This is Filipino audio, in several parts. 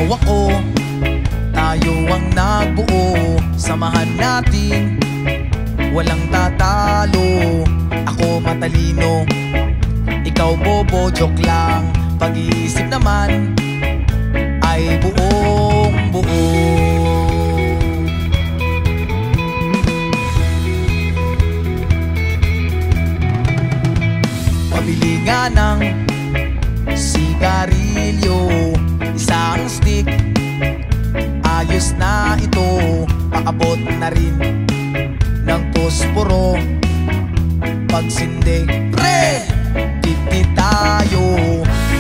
ako, tayo ang nagbuo. Samahan natin, walang tatalo. Ako matalino, ikaw bobo, joke lang. Pag-iisip naman ay buong buo. Pabili nga ng sigarilyo, isang stick, ayos na ito. Pakabot na rin ng posporo. Pagsindi, pre, titi tayo.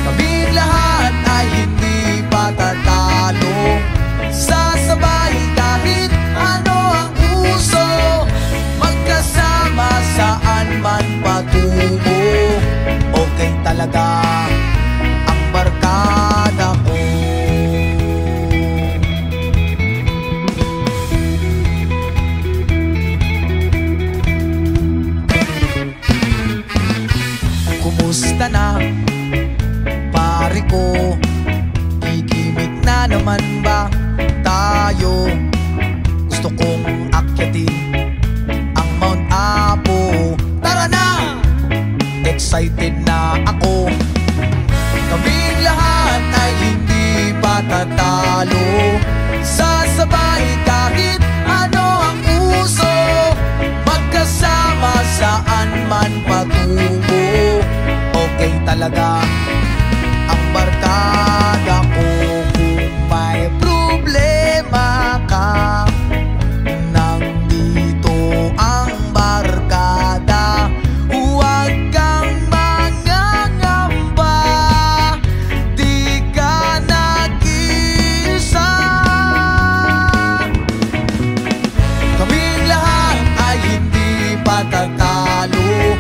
Kaming lahat ay hindi patatalo. Sasabay kahit ano ang uso, magkasama saan man patungo. Okay talaga ang barkada ko. Kumusta na, pare ko? Gigimik na naman ba tayo? Gusto kong akyatin ang Mount Apo. Tara na! Excited na ako. Kaming lahat ay hindi patatalo. Sasabay kahit ano ang uso, magkasama saan man patungo. Okay talaga ang barkada ko. Kung may problema ka, nandito ang barkada. Huwag kang mangangamba, di ka nag-iisa. Kaming lahat ay hindi patatalo.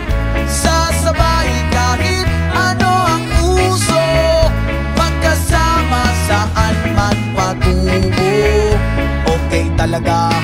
Sasabay kahit ano ang uso, magkasama saan man patungo. Okay talaga